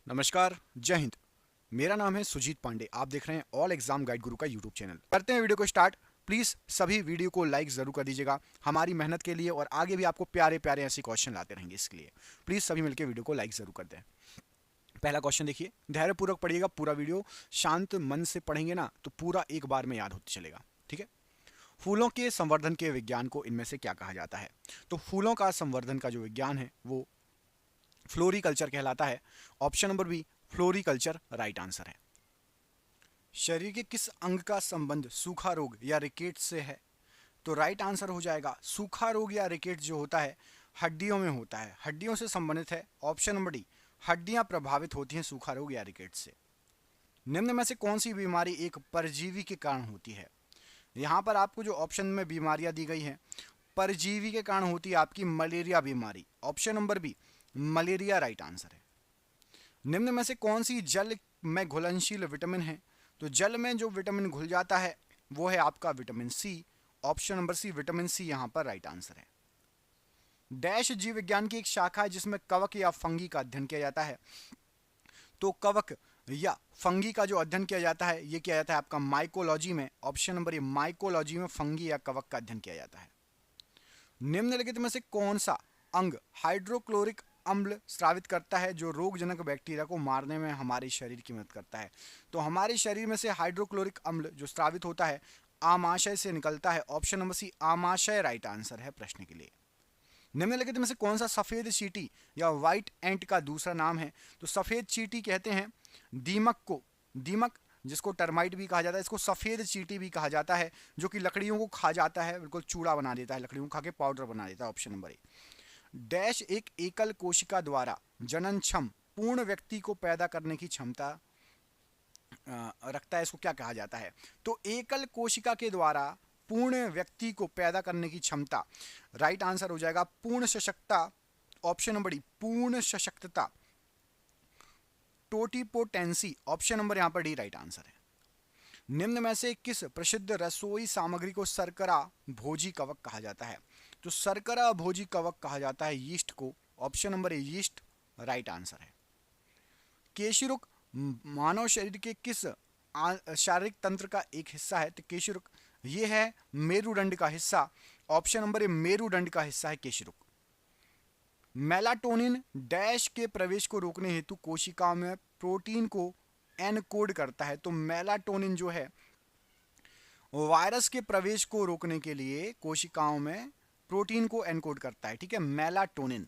नमस्कार, जय हिंद। मेरा नाम है सुजीत पांडे। आप देख रहे हैं ऑल एग्जाम गाइड गुरु का यूट्यूब चैनल। करते हैं वीडियो को स्टार्ट। प्लीज़ सभी वीडियो को लाइक ज़रूर कर दीजिएगा हमारी मेहनत के लिए, और आगे भी आपको प्यारे प्यारे ऐसे क्वेश्चन लाते रहेंगे। इसके लिए प्लीज़ सभी मिलकर वीडियो को लाइक ज़रूर कर दें। पहला क्वेश्चन देखिए, धैर्यपूर्वक पढ़िएगा पूरा वीडियो। शांत मन से पढ़ेंगे ना तो पूरा एक बार में याद होते चलेगा। ठीक है। फूलों के संवर्धन के विज्ञान को इनमें से क्या कहा जाता है? तो फूलों का संवर्धन का जो विज्ञान है वो फ्लोरीकल्चर कहलाता है। Option number B, floriculture right answer है। शरीर के किस अंग का संबंध सूखा रोग या रिकेट से है? तो राइट आंसर हो जाएगा सूखा रोग या रिकेट जो होता है हड्डियों में होता है, हड्डियों से संबंधित है। ऑप्शन नंबर डी, हड्डियां प्रभावित होती हैं सूखा रोग या रिकेट से। निम्न में से कौन सी बीमारी एक परजीवी के कारण होती है? यहां पर आपको जो ऑप्शन में बीमारियां दी गई हैं परजीवी के कारण होती है आपकी मलेरिया बीमारी। Option number B, malaria right answer है। निम्न में से कौन सी जल में घुलनशील विटामिन है? तो जल में जो विटामिन घुल जाता है वो है आपका vitamin C. Option number C, vitamin C यहां पर राइट आंसर है। डैश जीव विज्ञान की एक शाखा है जिसमें कवक या फंगी का अध्ययन किया जाता है। तो कवक या फंगी का जो अध्ययन किया जाता है ये किया जाता है आपका माइकोलॉजी में। ऑप्शन नंबर ए, माइकोलॉजी में फंगी या कवक का अध्ययन किया जाता है। निम्नलिखित में से कौन सा अंग हाइड्रोक्लोरिक अम्ल स्रावित करता है जो रोगजनक बैक्टीरिया को मारने में हमारे शरीर की मदद करता है? तो हमारे शरीर में से हाइड्रोक्लोरिक अम्ल जो स्रावित होता है आमाशय से निकलता है। ऑप्शन नंबर सी, आमाशय राइट आंसर है प्रश्न के लिए। निम्नलिखित में से कौन सा सफेद चींटी या व्हाइट एंट का दूसरा नाम है? तो सफेद चींटी कहते हैं दीमक को, दीमक जिसको टर्माइट भी कहा जाता है, इसको सफेद चींटी भी कहा जाता है, जो कि लकड़ियों को खा जाता है, बिल्कुल चूड़ा बना देता है, लकड़ियों को खा के पाउडर बना देता है। ऑप्शन नंबर ए। डैश एक एकल कोशिका द्वारा जननक्षम पूर्ण व्यक्ति को पैदा करने की क्षमता रखता है, इसको क्या कहा जाता है? तो एकल कोशिका के द्वारा पूर्ण व्यक्ति को पैदा करने की क्षमता राइट आंसर हो जाएगा पूर्ण सशक्तता। ऑप्शन नंबर डी, पूर्ण सशक्तता, टोटिपोटेंसी। ऑप्शन नंबर यहां पर डी राइट आंसर है। निम्न में से किस प्रसिद्ध रसोई सामग्री को शर्करा भोजी कवक कहा जाता है? तो शर्करा भोजी कवक कहा जाता है यीस्ट को। ऑप्शन नंबर ए, यीस्ट राइट आंसर है। केशिरुक मानव शरीर के किस शारीरिक तंत्र का एक हिस्सा है? तो केशिरुक ये है मेरुदंड का हिस्सा। ऑप्शन नंबर ए, मेरुदंड का हिस्सा है केशिरुक। मेलाटोनिन डैश के प्रवेश को रोकने हेतु कोशिकाओं में प्रोटीन को एनकोड करता है। तो मेलाटोनिन जो है वायरस के प्रवेश को रोकने के लिए कोशिकाओं में प्रोटीन को एनकोड करता है। ठीक है, मेलाटोनिन।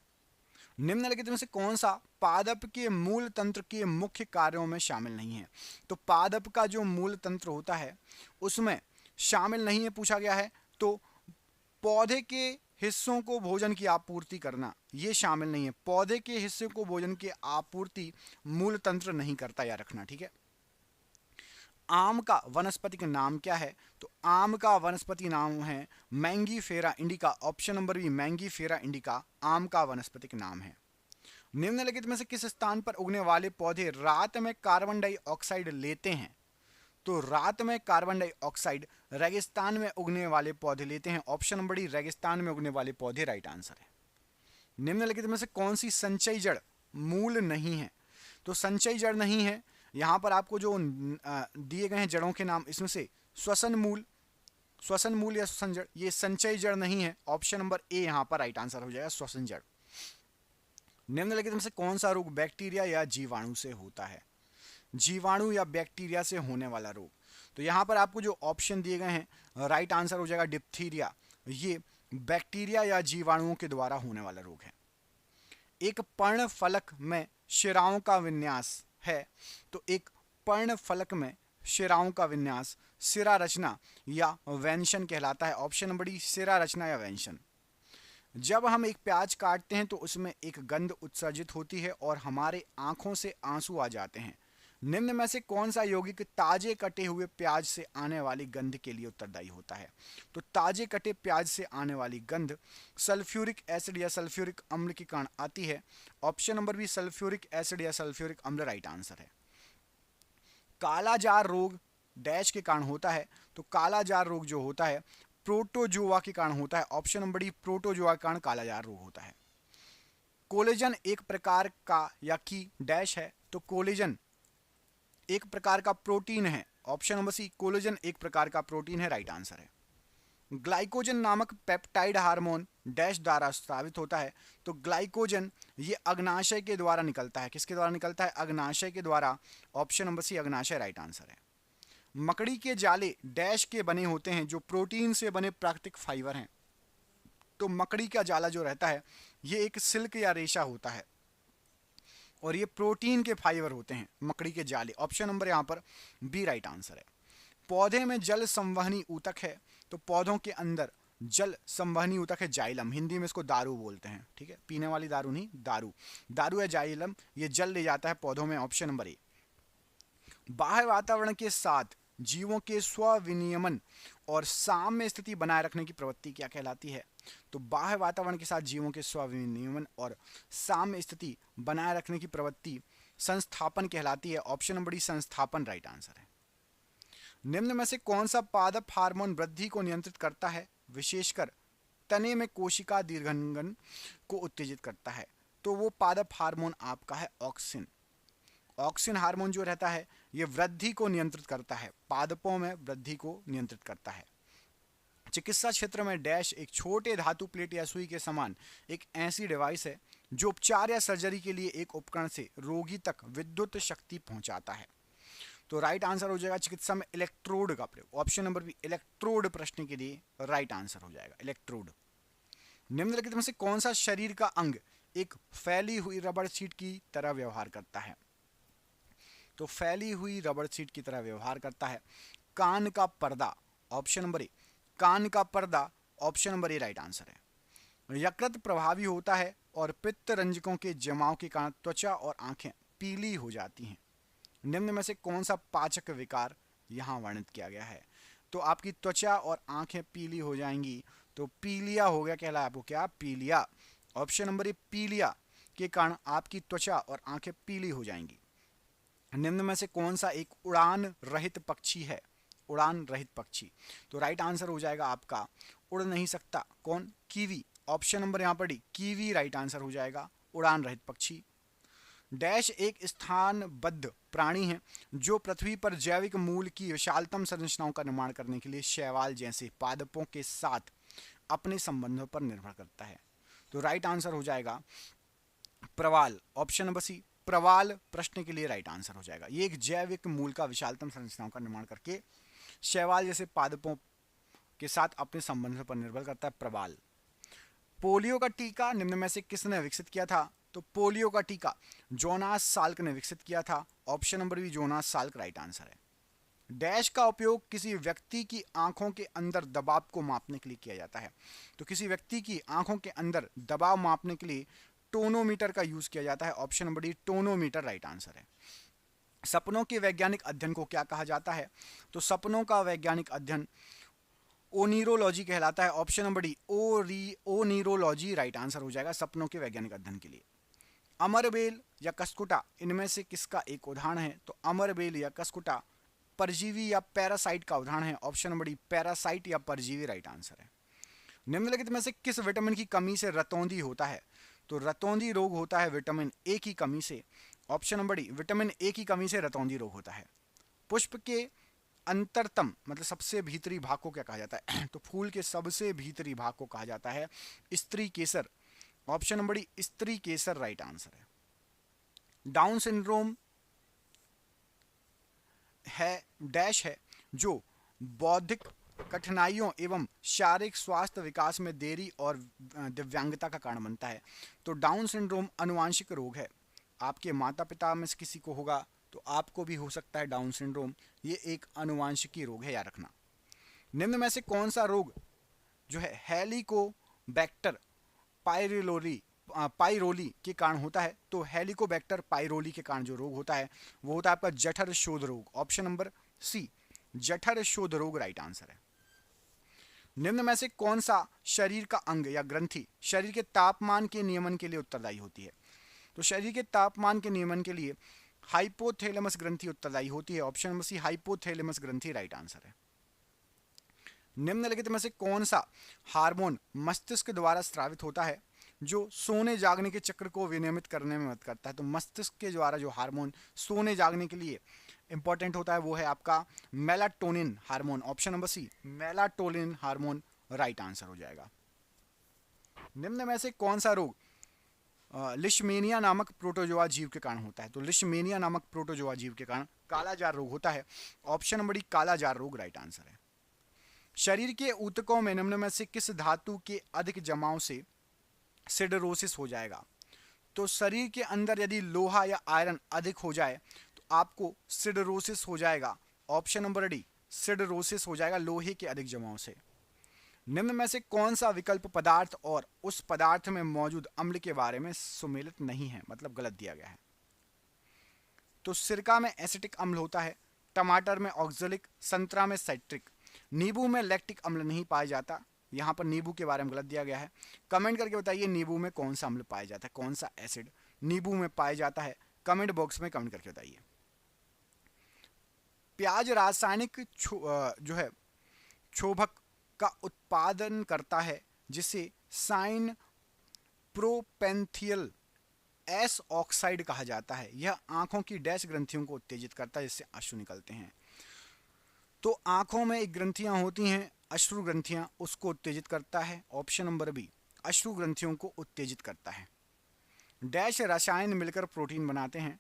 निम्नलिखित में से कौन सा पादप के मूल तंत्र के मुख्य कार्यों में शामिल नहीं है? तो पादप का जो मूल तंत्र होता है उसमें शामिल नहीं है पूछा गया है। तो पौधे के हिस्सों को भोजन की आपूर्ति करना ये शामिल नहीं है। पौधे के हिस्से को भोजन की आपूर्ति मूल तंत्र नहीं करता, या रखना। ठीक है। आम का वनस्पतिक नाम क्या है? तो आम का वनस्पति नाम है Mangifera indica. Option number B, Mangifera indica आम का वनस्पतिक नाम है। निम्नलिखित में से किस स्थान पर उगने वाले पौधे रात में कार्बन डाइऑक्साइड लेते हैं? तो रात में कार्बन डाइऑक्साइड रेगिस्तान में उगने वाले पौधे लेते हैं। ऑप्शन नंबर डी, रेगिस्तान में उगने वाले पौधे राइट आंसर है। निम्नलिखित में से कौन सी संचयी जड़ मूल नहीं है? तो संचयी जड़ नहीं है। यहां पर आपको जो दिए गए हैं जड़ों के नाम, इसमें से श्वसन मूल, श्वसन मूल या श्वसन जड़, ये संचयी जड़ नहीं है। ऑप्शन नंबर ए यहां पर राइट आंसर हो जाएगा, श्वसन जड़। निम्नलिखित में से कौन सा रोग बैक्टीरिया या जीवाणु से होता है? जीवाणु या बैक्टीरिया से होने वाला रोग, तो यहां पर आपको जो ऑप्शन दिए गए हैं राइट आंसर हो जाएगा डिप्थीरिया। ये बैक्टीरिया या जीवाणुओं के द्वारा होने वाला रोग है। एक पर्णफलक में शिराओं का विन्यास है। तो एक पर्णफलक में शिराओं का विन्यास सिरा रचना या वेंशन कहलाता है। ऑप्शन नंबर डी, सिरा रचना या वेंशन। जब हम एक प्याज काटते हैं तो उसमें एक गंध उत्सर्जित होती है और हमारे आंखों से आंसू आ जाते हैं। निम्न में से कौन सा यौगिक ताजे कटे हुए प्याज से आने वाली गंध के लिए उत्तरदायी होता है? तो ताजे कटे प्याज से आने वाली गंध सल्फ्यूरिक एसिड या सल्फ्यूरिक अम्ल के कारण आती है। Option number B, sulphuric acid या सल्फ्यूरिक अम्ल राइट आंसर है। कालाजार रोग डैश के कारण होता है? तो कालाजार रोग जो होता है प्रोटोजोआ के कारण होता है। ऑप्शन नंबर डी, प्रोटोजोआ के कारण कालाजार रोग होता है। कोलेजन एक प्रकार का या की डैश है? तो कोलेजन एक प्रकार का प्रोटीन है। ऑप्शन नंबर सी, कोलेजन एक प्रकार का प्रोटीन है, राइट आंसर है। ग्लाइकोजन नामक पेप्टाइड हार्मोन डैश द्वारा स्रावित होता है। तो ग्लाइकोजन ये अग्नाशय के द्वारा निकलता है। किसके द्वारा निकलता है? अग्नाशय के द्वारा। ऑप्शन नंबर सी, अग्नाशय राइट आंसर है। मकड़ी के जाले डैश के बने होते हैं, जो प्रोटीन से बने प्राकृतिक फाइबर हैं। तो मकड़ी का जाला जो रहता है ये एक सिल्क या रेशा होता है और ये प्रोटीन के फाइबर होते हैं, मकड़ी के जाले। ऑप्शन नंबर यहाँ पर बी राइट आंसर है। पौधे में जल संवहनी ऊतक है। तो पौधों के अंदर जल संवहनी ऊतक है जाइलम, हिंदी में इसको दारू बोलते हैं, ठीक है, पीने वाली दारू नहीं, दारू। दारू है जाइलम, ये जल ले जाता है पौधों में। ऑप्शन नंबर ए। बाह्य वातावरण के साथ जीवों के स्वविनियमन और साम्य स्थिति बनाए रखने की प्रवृत्ति क्या कहलाती है? तो बाह्य वातावरण के साथ जीवों के स्वविनियमन और साम्य स्थिति बनाए रखने की प्रवृत्ति संस्थापन कहलाती है। ऑप्शन नंबर डी, संस्थापन राइट आंसर है। निम्न में से कौन सा पादप हार्मोन वृद्धि को नियंत्रित करता है, विशेषकर तने में कोशिका दीर्घांगन को उत्तेजित करता है? तो वो पादप हार्मोन आपका है ऑक्सिन। ऑक्सिन हार्मोन जो रहता है ये वृद्धि को नियंत्रित करता है, पादपों में वृद्धि को नियंत्रित करता है। चिकित्सा क्षेत्र में डैश एक छोटे धातु प्लेट या सुई के समान एक ऐसी डिवाइस है जो उपचार या सर्जरी के लिए एक उपकरण से रोगी तक विद्युत शक्ति पहुंचाता है। तो राइट आंसर हो जाएगा चिकित्सा में इलेक्ट्रोड का प्रयोग। ऑप्शन नंबर बी, इलेक्ट्रोड प्रश्न के लिए राइट आंसर हो जाएगा, इलेक्ट्रोड। निम्नलिखित में से कौन सा शरीर का अंग एक फैली हुई रबड़ शीट की तरह व्यवहार करता है? तो फैली हुई रबड़ शीट की तरह व्यवहार करता है कान का पर्दा। ऑप्शन नंबर ए, कान का पर्दा। ऑप्शन नंबर ए राइट आंसर है। यकृत प्रभावी होता है और पित्त रंजकों के जमाव के कारण त्वचा और आंखें पीली हो जाती हैं। निम्न में से कौन सा पाचक विकार यहाँ वर्णित किया गया है? तो आपकी त्वचा और आंखें पीली हो जाएंगी, तो पीलिया हो गया, कहला आपको क्या? पीलिया। ऑप्शन नंबर ए, पीलिया के कारण आपकी त्वचा और आंखें पीली हो जाएंगी। निम्न में से कौन सा एक उड़ान रहित पक्षी है? उड़ान रहित पक्षी। तो राइट आंसर हो जाएगा आपका उड़ नहीं सकता, कौन? कीवी। ऑप्शन नंबर यहाँ पर डी, कीवी राइट आंसर हो जाएगा, उड़ान रहित पक्षी। डैश एक स्थानबद्ध प्राणी है जो पृथ्वी पर जैविक मूल की विशालतम संरचनाओं का निर्माण करने के लिए शैवाल जैसे पादपों के साथ अपने संबंधों पर निर्भर करता है। तो राइट आंसर हो जाएगा प्रवाल। ऑप्शन नंबर सी, प्रवाल प्रश्न के लिए राइट आंसर हो जाएगा। ये एक जैविक मूल का विशालतम संरचनाओं का निर्माण करके शैवाल जैसे पादपों के साथ अपने संबंधों पर निर्भर करता है, प्रवाल। पोलियो का टीका निम्न में से किसने विकसित किया था? तो पोलियो का टीका जोनास साल्क ने विकसित किया था। Option number B, Jonas Salk right answer है। डैश का उपयोग किसी व्यक्ति की आंखों के अंदर दबाव को मापने के लिए किया जाता है? तो किसी व्यक्ति की आंखों के अंदर दबाव मापने के लिए टोनोमीटर का यूज किया जाता है। Option number D, tonometer right answer है। सपनों के वैज्ञानिक अध्ययन को क्या कहा जाता है? तो सपनों का वैज्ञानिक अध्ययन ओनीरोलॉजी कहलाता है। Option number D, oneirology right answer हो जाएगा सपनों के वैज्ञानिक अध्ययन के लिए। अमरबेल या कसकुटा इनमें से किसका एक उदाहरण है? तो अमरबेल या कसकुटा परजीवी या पैरासाइट का उदाहरण है। ऑप्शन नंबर डी, पैरासाइट या परजीवी राइट आंसर है। निम्नलिखित में से किस विटामिन की कमी से रतौंधी होता है? तो रतौंधी रोग होता है विटामिन ए की कमी से। Option number D, vitamin A की कमी से रतौंधी रोग होता है। पुष्प के अंतरतम मतलब सबसे भीतरी भाग को क्या कहा जाता है? तो फूल के सबसे भीतरी भाग को कहा जाता है स्त्री केसर। ऑप्शन नंबर डी, स्त्री केसर राइट आंसर है। डाउन सिंड्रोम है डैश है जो बौद्धिक कठिनाइयों एवं शारीरिक स्वास्थ्य विकास में देरी और दिव्यांगता का कारण बनता है। तो डाउन सिंड्रोम आनुवांशिक रोग है। आपके माता पिता में से किसी को होगा तो आपको भी हो सकता है डाउन सिंड्रोम। ये एक आनुवांशिकी रोग है, याद रखना। निम्न में से कौन सा रोग जो है हेलिकोबैक्टर पाइरोली के कारण होता है? तो हेलिकोबैक्टर पाइरोली के कारण जो रोग होता है वो होता है आपका जठर शोथ रोग। ऑप्शन नंबर सी, जठर शोथ रोग राइट आंसर है। निम्न में से कौन सा शरीर का अंग या ग्रंथि शरीर के तापमान के नियमन के लिए उत्तरदायी होती है? तो शरीर के तापमान के नियमन के लिए हाइपोथैलेमस ग्रंथि उत्तरदायी होती है। ऑप्शन नंबर सी, हाइपोथैलेमस ग्रंथि राइट आंसर है। निम्नलिखित में से कौन सा हार्मोन मस्तिष्क द्वारा स्रावित होता है? जो सोने जागने के चक्र को विनियमित करने में मदद करता है। तो मस्तिष्क के द्वारा जो हार्मोन सोने जागने के लिए इंपॉर्टेंट होता है वो है आपका melatonin hormone. Option number C, melatonin hormone right answer हो जाएगा। निम्न में से कौन सा रोग लिशमेनिया नामक प्रोटोजोआ जीव के कारण होता है? तो लिशमेनिया नामक प्रोटोजोआ जीव के कारण कालाजार रोग होता है। ऑप्शन नंबर डी, कालाजार रोग राइट आंसर है। शरीर के ऊतकों में निम्न में से किस धातु के अधिक जमाव से सिडरोसिस हो जाएगा? तो शरीर के अंदर यदि लोहा या आयरन अधिक हो जाए तो आपको सिडरोसिस हो जाएगा। ऑप्शन नंबर डी, सिडरोसिस हो जाएगा लोहे के अधिक जमाव से। निम्न में से कौन सा विकल्प पदार्थ और उस पदार्थ में मौजूद अम्ल के बारे में सुमेलित नहीं है, मतलब गलत दिया गया है? तो सिरका में एसिटिक अम्ल होता है, टमाटर में ऑक्जेलिक, संतरा में साइट्रिक, नींबू में लैक्टिक अम्ल नहीं पाया जाता। यहाँ पर नींबू के बारे में गलत दिया गया है। कमेंट करके बताइए नींबू में कौन सा अम्ल पाया जाता है, कौन सा एसिड नींबू में पाया जाता है, कमेंट बॉक्स में कमेंट करके बताइए। प्याज रासायनिक जो है क्षोभक का उत्पादन करता है जिसे साइन प्रोपेंथियल एस ऑक्साइड कहा जाता है। यह आंखों की डैश ग्रंथियों को उत्तेजित करता है जिससे अश्रु निकलते हैं। तो आंखों में एक ग्रंथियां होती हैं अश्रु ग्रंथियां, उसको उत्तेजित करता है। ऑप्शन नंबर बी, अश्रु ग्रंथियों को उत्तेजित करता है। डैश रसायन मिलकर प्रोटीन बनाते हैं,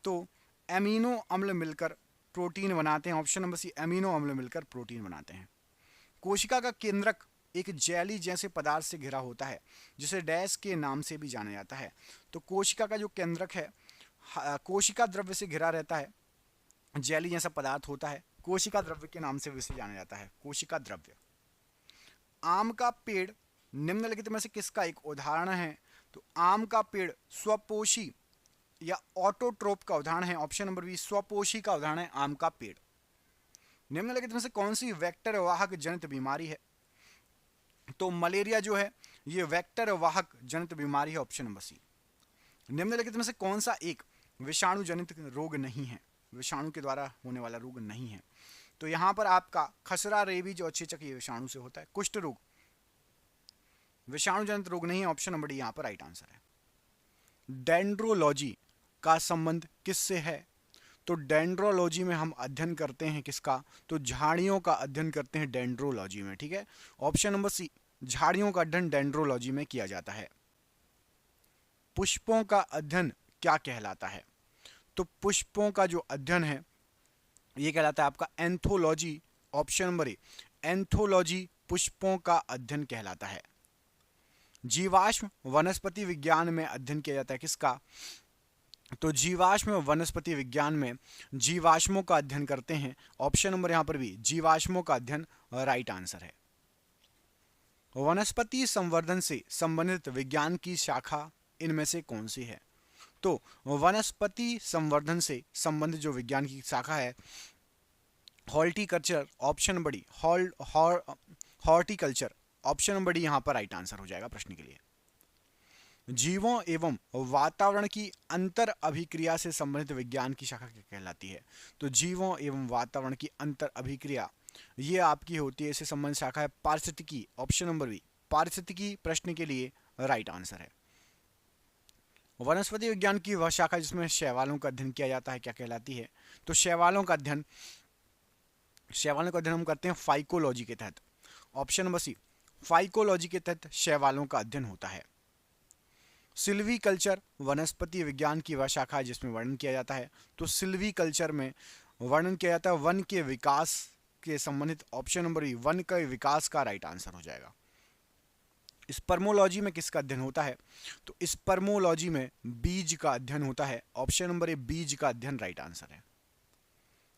तो एमिनो अम्ल मिलकर प्रोटीन बनाते हैं। ऑप्शन नंबर सी, एमिनो अम्ल मिलकर प्रोटीन बनाते हैं। कोशिका का केंद्रक एक जेली जैसे पदार्थ से घिरा होता है जिसे डैश के नाम से भी जाना जाता है। तो कोशिका का जो केंद्रक है कोशिका द्रव्य से घिरा रहता है, जेली जैसा पदार्थ होता है, कोशिका द्रव्य के नाम से भी इसे जाना जाता है, कोशिका द्रव्य। आम का पेड़ निम्नलिखित में से किसका एक उदाहरण है? तो आम का पेड़ स्वपोषी या ऑटोट्रोप का उदाहरण है। ऑप्शन नंबर बी, स्वपोषी का उदाहरण है आम का पेड़। निम्नलिखित में से कौन सी वेक्टर वाहक जनित बीमारी है? तो मलेरिया जो है ये वेक्टर वाहक जनित बीमारी है। Option number C. निम्नलिखित में से कौन सा एक विषाणु जनित रोग नहीं है, विषाणु के द्वारा होने वाला रोग नहीं है? तो यहां पर आपका खसरा, रेबीज और चेचक ये विषाणु से होता है। कुष्ठ रोग विषाणु जनित रोग नहीं है। ऑप्शन नंबर डी यहां पर राइट आंसर है। डेंड्रोलॉजी का संबंध किससे है? तो डेंड्रोलॉजी में हम अध्ययन करते हैं किसका? तो झाड़ियों का अध्ययन करते हैं डेंड्रोलॉजी में, ठीक है। ऑप्शन नंबर सी, झाड़ियों का अध्ययन डेंड्रोलॉजी में किया जाता है। पुष्पों का अध्ययन क्या कहलाता है? तो पुष्पों का जो अध्ययन है ये कहलाता है आपका एंथोलॉजी। ऑप्शन नंबर ए, एंथोलॉजी पुष्पों का अध्ययन कहलाता है। जीवाश्म वनस्पति विज्ञान में अध्ययन किया जाता है किसका? तो जीवाश्म वनस्पति विज्ञान में जीवाश्मों का अध्ययन करते हैं। ऑप्शन नंबर यहां पर भी जीवाश्मों का अध्ययन राइट आंसर है। वनस्पति संवर्धन से संबंधित विज्ञान की शाखा इनमें से कौन सी है? तो वनस्पति संवर्धन से संबंधित जो विज्ञान की शाखा है horticulture. Option number D, horticulture. Option number D यहां पर राइट आंसर हो जाएगा प्रश्न के लिए। जीवों एवं वातावरण की अंतर अभिक्रिया से संबंधित विज्ञान की शाखा क्या कहलाती है? तो जीवों एवं वातावरण की अंतर अभिक्रिया ये आपकी होती है, इससे संबंधित शाखा है पारिस्थितिकी। ऑप्शन नंबर बी, पारिस्थितिकी प्रश्न के लिए राइट आंसर है। वनस्पति विज्ञान की वह शाखा जिसमें शैवालों का अध्ययन किया जाता है क्या कहलाती है? तो शैवालों का अध्ययन हम करते हैं फाइकोलॉजी के तहत। ऑप्शन नंबर सी, फाइकोलॉजी के तहत शैवालों का अध्ययन होता है। सिल्वीकल्चर वनस्पति विज्ञान की वह शाखा है जिसमें वर्णन किया जाता है। तो सिल्वीकल्चर में वर्णन किया जाता है वन के विकास के संबंधित। ऑप्शन नंबर बी, वन के विकास का राइट आंसर हो जाएगा। स्पर्मोलॉजी में किसका अध्ययन होता है? तो स्पर्मोलॉजी में बीज का अध्ययन होता है। ऑप्शन नंबर ए, बीज का अध्ययन राइट आंसर है।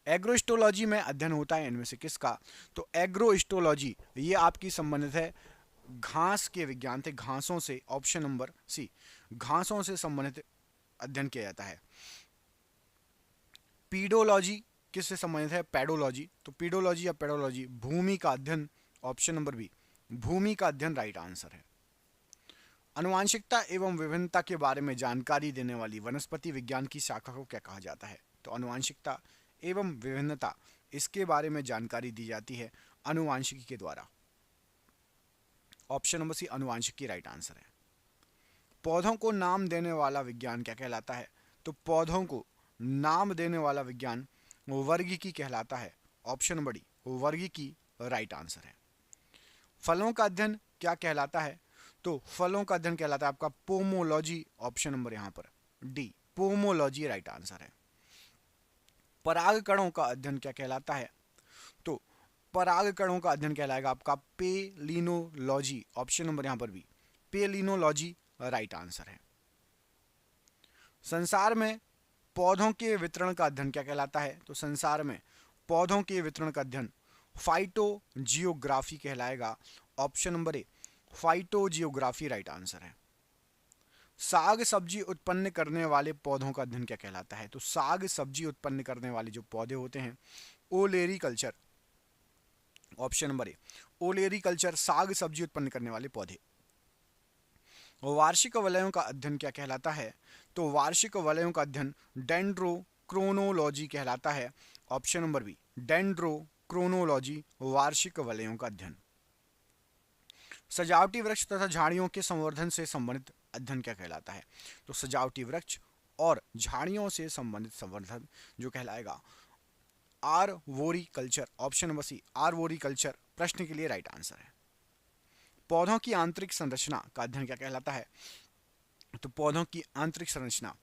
एग्रोस्टोलॉजी में अध्ययन होता है इनमें से किसका? तो एग्रोस्टोलॉजी ये आपकी संबंधित है घास के विज्ञान थे, घासों से। ऑप्शन नंबर सी, घासों से संबंधित अध्ययन किया जाता है। पीडोलॉजी किससे संबंधित है? पेडोलॉजी। तो पीडोलॉजी या पेडोलॉजी भूमि का अध्ययन। ऑप्शन नंबर बी, भूमि का अध्ययन राइट आंसर है। आनुवांशिकता एवं विभिन्नता के बारे में जानकारी देने वाली वनस्पति विज्ञान की शाखा को क्या कहा जाता है? तो आनुवांशिकता एवं विभिन्नता इसके बारे में जानकारी दी जाती है आनुवांशिकी के द्वारा। ऑप्शन नंबर सी, आनुवांशिकी राइट आंसर है। पौधों को नाम देने वाला विज्ञान क्या कहलाता है? तो पौधों को नाम देने वाला विज्ञान वर्गीकी कहलाता है। ऑप्शन नंबर डी वर्गीकी राइट आंसर है। फलों का अध्ययन क्या कहलाता है? तो फलों का अध्ययन कहलाता है आपका पोमोलॉजी। ऑप्शन नंबर यहाँ पर डी पोमोलॉजी राइट आंसर है। परागकणों का अध्ययन क्या कहलाता है? तो परागकणों का अध्ययन कहलाएगा आपका पेलिनोलॉजी। ऑप्शन नंबर यहाँ पर भी पेलिनोलॉजी राइट आंसर है। संसार में पौधों के वितरण का अध्ययन क्या कहलाता है? तो संसार में पौधों के वितरण का अध्ययन फाइटोजियोग्राफी कहलाएगा। ऑप्शन नंबर ए फाइटोजियोग्राफी राइट आंसर है। साग सब्जी उत्पन्न करने वाले पौधों का अध्ययन क्या कहलाता है? तो साग सब्जी उत्पन्न करने वाले जो पौधे होते हैं olericulture. Option number A olericulture साग सब्जी उत्पन्न करने वाले पौधे। वार्षिक वलयों का अध्ययन क्या कहलाता है? तो वार्षिक वलयों का अध्ययन डेंड्रोक्रोनोलॉजी कहलाता है। ऑप्शन नंबर बी डेंड्रोक्रोनोलॉजी वार्षिक वलयों का अध्ययन। सजावटी वृक्ष तथा झाड़ियों के संवर्धन से संबंधित अध्ययन क्या कहलाता है? तो सजावटी वृक्ष और झाड़ियों से संबंधित संवर्धन जो कहलाएगा आर्वोरिकल्चर। ऑप्शन नंबर सी आर्वोरिकल्चर प्रश्न के लिए राइट आंसर है। पौधों की आंतरिक संरचना का अध्ययन क्या कहलाता है? तो पौधों की आंतरिक संरचना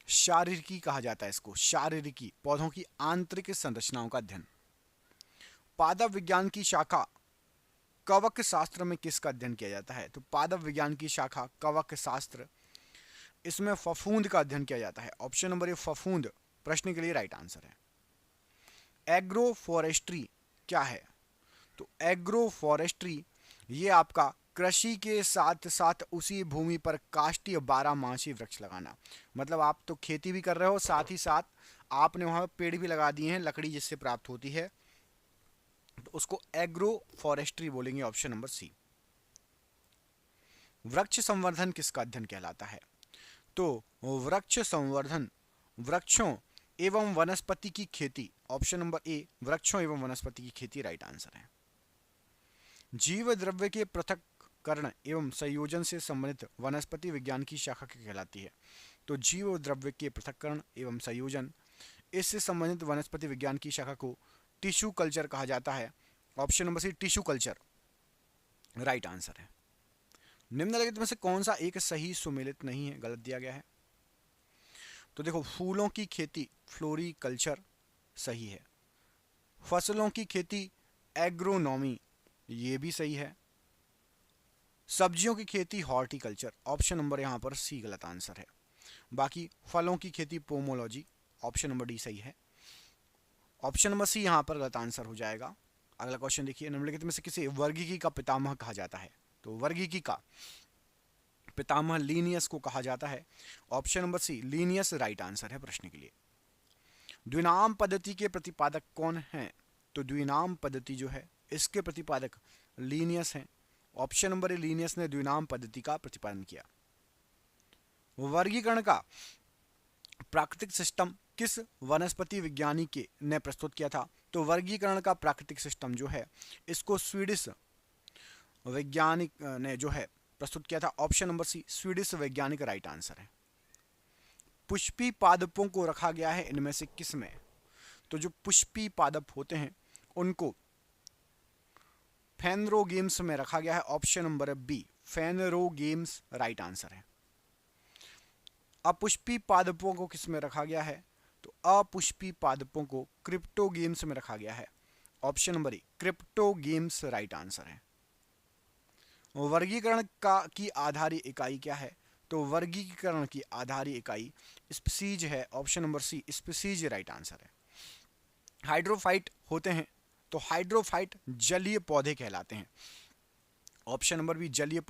शारीरिकी कहा जाता है इसको, शारीरिकी पौधों की आंतरिक संरचनाओं का अध्ययन। पादप विज्ञान की शाखा कवक शास्त्र में किसका अध्ययन किया जाता है? तो पादप विज्ञान की शाखा कवक शास्त्र, इसमें फफूंद का अध्ययन किया जाता है। ऑप्शन नंबर ए फफूंद प्रश्न के लिए राइट आंसर है। एग्रो फॉरेस्ट्री क्या है? तो एग्रो फॉरेस्ट्री ये आपका कृषि के साथ साथ उसी भूमि पर काष्ठीय 12 वृक्ष लगाना, मतलब आप तो खेती भी कर रहे हो, साथ ही साथ आपने वहां पेड़ भी लगा दिए हैं लकड़ी जिससे प्राप्त होती है, तो उसको एग्रो फॉरेस्ट्री बोलेंगे। Option number C. वृक्ष संवर्धन किसका अध्ययन कहलाता है? तो वृक्ष संवर्धन वृक्षों एवं वनस्पति की खेती। ऑप्शन नंबर ए वृक्षों एवं वनस्पति की खेती राइट आंसर है। जीव द्रव्य के पृथक्करण एवं संयोजन से संबंधित वनस्पति विज्ञान की शाखा क्या कहलाती है? तो जीव द्रव्य के पृथक्करण एवं संयोजन इससे संबंधित वनस्पति विज्ञान की शाखा को टिश्यू कल्चर कहा जाता है। Option number C tissue culture right answer है। निम्नलिखित में से कौन सा एक सही सुमेलित नहीं है, गलत दिया गया है? तो देखो फूलों की खेती फ्लोरिकल्चर सही है। फसलों की खेती एग्रोनॉमी ये भी सही है। सब्जियों की खेती हॉर्टिकल्चर। ऑप्शन नंबर यहाँ पर सी गलत आंसर है। बाकी फलों की खेती पोमोलॉजी। ऑप्शन नंबर डी सही है। ऑप्शन नंबर सी यहाँ पर गलत आंसर हो जाएगा। अगला क्वेश्चन देखिए, निम्नलिखित में से किसे वर्गीकी का पितामह कहा जाता है? तो वर्गीकी का पितामह लीनियस को कहा जाता है। Option number C Linnaeus right answer है प्रश्न के लिए। द्विनाम पद्धति के प्रतिपादक कौन हैं? तो द्विनाम पद्धति जो है इसके प्रतिपादक लीनियस हैं। ऑप्शन नंबर ए लीनियस ने द्विनाम पद्धति का प्रतिपादन किया। वर्गीकरण का प्राकृतिक सिस्टम किस वनस्पति विज्ञानी के ने प्रस्तुत किया था? तो वर्गीकरण का प्राकृतिक सिस्टम जो है इसको स्वीडिश वैज्ञानिक ने जो है प्रस्तुत किया था। ऑप्शन नंबर सी स्वीडिश वैज्ञानिक राइट आंसर है। पुष्पी पादपों को रखा गया है इनमें से किस में? तो जो पुष्पी पादप होते हैं उनको फेनरोगेम्स में रखा गया है। Option number B phanerogams right answer है। अपुष्पी पादपों को किस में रखा गया है? तो अपुष्पी पादपों को क्रिप्टोगेम्स में रखा गया है। ऑप्शन नंबर ए क्रिप्टोगेम्स राइट आंसर है। वर्गीकरण का की आधारी इकाई क्या है? तो वर्गीकरण की आधारी इकाई स्पीसीज है। Option number C species right answer है। हाइड्रोफाइट होते हैं तो हाइड्रोफाइट जलीय पौधे कहलाते हैं। ऑप्शन नंबर बी जलीय।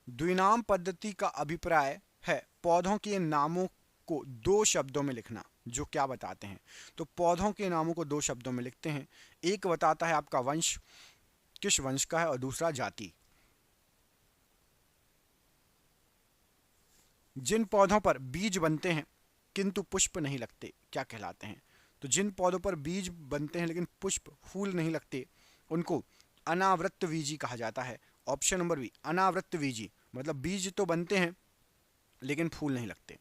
द्विनाम पद्धति का अभिप्राय है पौधों के नामों को 2 शब्दों में लिखना, जो क्या बताते हैं? तो पौधों के नामों को 2 शब्दों में लिखते हैं। एक बताता है आपका वंश किस वंश का है और दूसरा जाति। जिन पौधों पर बीज बनते हैं किंतु पुष्प नहीं लगते क्या कहलाते हैं? तो जिन पौधों पर बीज बनते हैं लेकिन पुष्प फूल नहीं लगते उनको अनावृतबीजी कहा जाता है। ऑप्शन नंबर बी अनावृत बीजी, मतलब बीज तो बनते हैं लेकिन फूल नहीं लगते।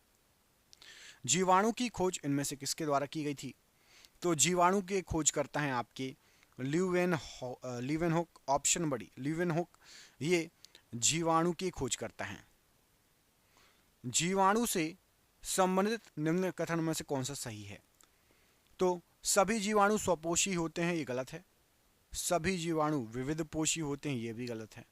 जीवाणु की खोज इनमें से किसके द्वारा की गई थी? तो जीवाणु के खोज करता है आपके ल्यूवेनहोक। ऑप्शन नंबर डी ल्यूवेनहोक, ये जीवाणु की खोज करता है। जीवाणु से संबंधित निम्न कथन में से कौन सा सही है? तो सभी जीवाणु स्वपोषी होते हैं, ये गलत है। सभी जीवाणु विविध पोषी होते हैं, ये भी गलत है।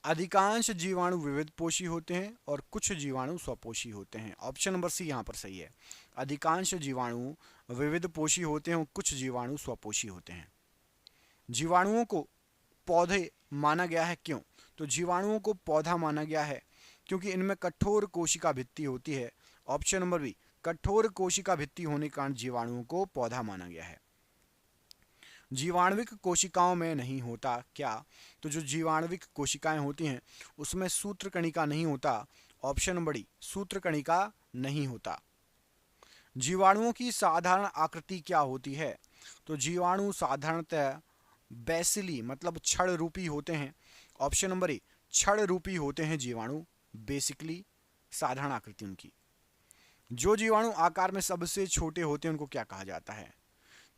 अधिकांश जीवाणु विविध पोषी होते हैं और कुछ जीवाणु स्वपोषी होते हैं। ऑप्शन नंबर सी यहाँ पर सही है। अधिकांश जीवाणु विविध पोषी होते हैं और कुछ जीवाणु स्वपोषी होते हैं। जीवाणुओं को पौधे माना गया है, क्यों? तो जीवाणुओं को पौधा माना गया है क्योंकि इनमें कठोर कोशिका भित्ति होती है। ऑप्शन नंबर बी कठोर कोशिका भित्ति होने के कारण जीवाणुओं को पौधा माना गया है। जीवाणुविक कोशिकाओं में नहीं होता क्या? तो जो जीवाणुविक कोशिकाएं होती हैं उसमें सूत्रकणिका नहीं होता। ऑप्शन नंबर डी सूत्रकणिका नहीं होता। जीवाणुओं की साधारण आकृति क्या होती है? तो जीवाणु साधारणतः बैसिली मतलब छड़ रूपी होते हैं। ऑप्शन नंबर ए छड़ रूपी होते हैं जीवाणु, बेसिकली साधारण आकृति उनकी। जो जीवाणु आकार में सबसे छोटे होते हैं उनको क्या कहा जाता है?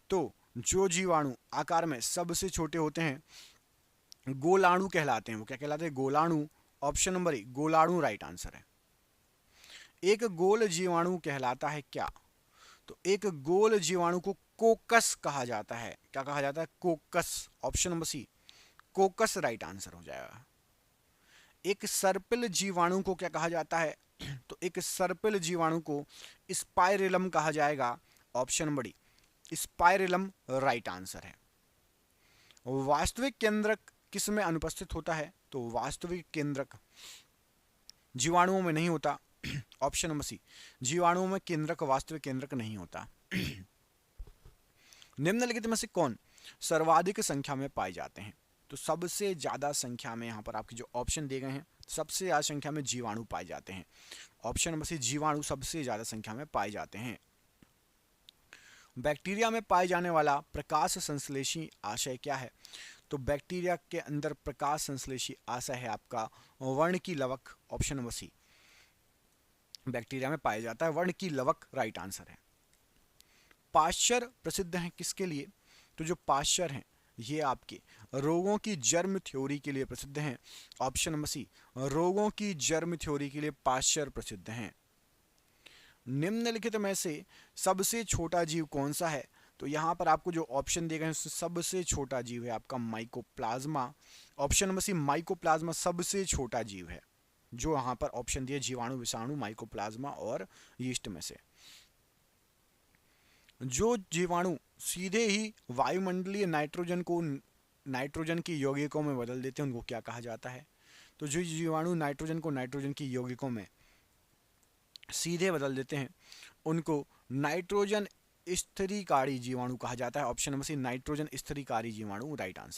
तो जो जीवाणु आकार में सबसे छोटे होते हैं गोलाणु कहलाते हैं। वो क्या कहलाते हैं? गोलाणु। ऑप्शन नंबर ए गोलाणु राइट आंसर है। एक गोल जीवाणु कहलाता है क्या? तो एक गोल जीवाणु को कोकस कहा जाता है। क्या कहा जाता है? Coccus. Option number C coccus right answer हो जाएगा। एक सर्पिल जीवाणु को क्या कहा जाता है? तो एक सर्पिल जीवाणु को स्पाइरेलम कहा जाएगा। Option number D spirillum right answer है। वास्तविक केंद्रक किस में अनुपस्थित होता है? तो वास्तविक केंद्रक जीवाणुओं में नहीं होता। ऑप्शन नंबर सी जीवाणुओं में केंद्रक वास्तविक केंद्रक नहीं होता। निम्नलिखित में से कौन सर्वाधिक संख्या में पाए जाते हैं? तो सबसे ज्यादा संख्या में यहाँ पर आपके जो ऑप्शन दिए गए हैं सबसे ज्यादा संख्या में जीवाणु पाए जाते हैं। ऑप्शन नंबर सी जीवाणु सबसे ज्यादा संख्या में पाए जाते हैं। बैक्टीरिया में पाए जाने वाला प्रकाश संश्लेषी आशय क्या है? तो बैक्टीरिया के अंदर प्रकाश संश्लेषी आशय है आपका वर्णकी लवक। ऑप्शन नंबर सी बैक्टीरिया में पाया जाता है वर्णकी लवक राइट आंसर है। पाश्चर प्रसिद्ध हैं किसके लिए? तो जो पाश्चर हैं ये आपके रोगों की जर्म थ्योरी के लिए प्रसिद्ध हैं। ऑप्शन नंबर सी रोगों की जर्म थ्योरी के लिए पाश्चर प्रसिद्ध हैं। निम्नलिखित में से सबसे छोटा जीव कौन सा है? तो यहाँ पर आपको जो ऑप्शन दिए गए हैं सबसे छोटा जीव है आपका mycoplasma. Option number C mycoplasma सबसे छोटा जीव है। जो यहाँ पर ऑप्शन दिए जीवाणु, विषाणु, माइकोप्लाज्मा और यीस्ट में से। जो जीवाणु सीधे ही वायुमंडलीय नाइट्रोजन की यौगिकों में बदल देते हैं उनको क्या कहा जाता है? तो जो जीवाणु नाइट्रोजन को नाइट्रोजन की यौगिकों में सीधे बदल देते हैं उनको नाइट्रोजन स्थिरीकारी जीवाणु कहा जाता है। ऑप्शन नंबर सी नाइट्रोजन स्थिरीकारी जीवाणु राइट आंसर।